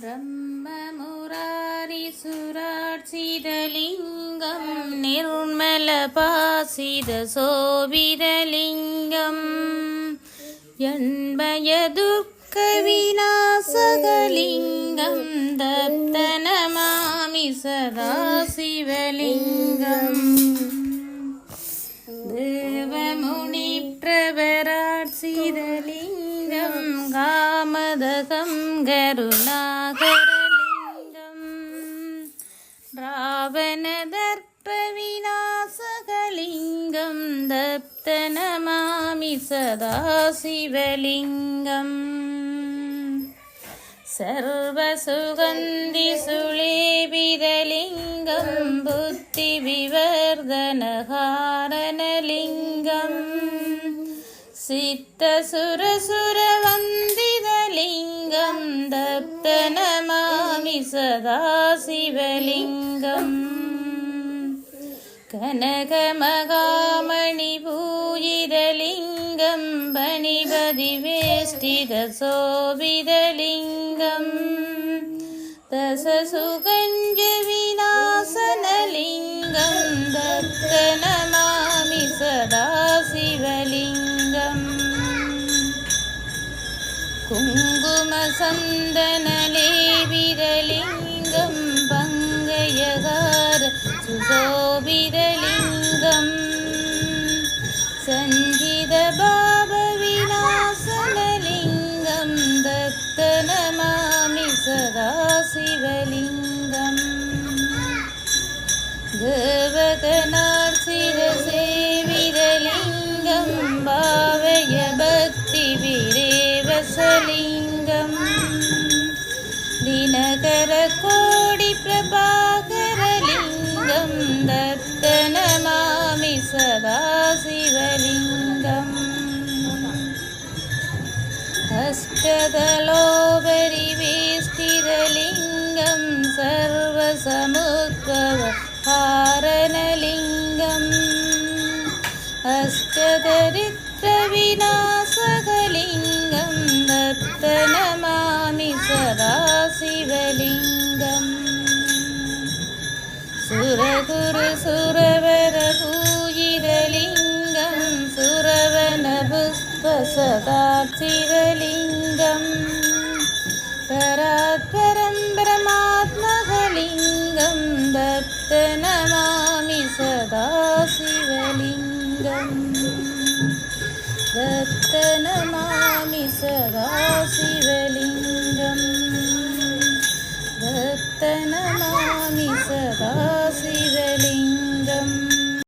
ब्रह्ममुरारिसुरार्चितलिङ्गं निर्मलपासितशोभितलिङ्गं यन्मयदुःखविनाशकलिङ्गं दत्तनमामि सदा शिवलिङ्गम् देवमुनिप्रवरार्चितलिङ्गं कामदकं करुणाकरलिङ्गं रावणदर्पविनाशकलिङ्गं दत्तनमामि सदा शिवलिङ्गम् सर्वसुगन्धिसुलेपितलिङ्गं बुद्धिविवर्धनकारणलिङ्गं सिद्धसुरसुरवन्दितलिङ्गं दत्तनमामि सदा शिवलिङ्गम् कनकमहामणिपूजितलिङ्गं फणिपतिवेष्टितशोभितलिङ्गं दशसुगञ्जविनाशनलिङ्गं दत्तनमामि सदा शिवलिङ्गम् कुङ्कुमसन्दनलेपितलिङ्गं पङ्गयकार सुशोभितलिङ्गं सञ्जितभावविनाशनलिङ्गं दत्तनमामि सदा शिवलिङ्गम् देवगणार्चितसेवितलिङ्गं भावय भक्तिविरेवसलिङ्गं दिनकरकोटिप्रभाकरलिङ्गं दत्तनमामि सदा शिवलिङ्गम् अष्टदलोपरिवेष्टितलिङ्गं सर्वसमुद्भवकारणलिङ्गम् अष्टदरिद्रविनाशकलिङ्गं दत्तनमामि सदा शिवलिङ्गम् सुरगुरुसुरवरपूजितलिङ्गं सुरवनपुष्पसदार्चितलिङ्गं परात्परं परमात्मकलिङ्गं दत्तनमामि सदा शिवलिङ्गम् दत्तनमामि सदा शिवलिङ्गम् दत्तनमामि सदा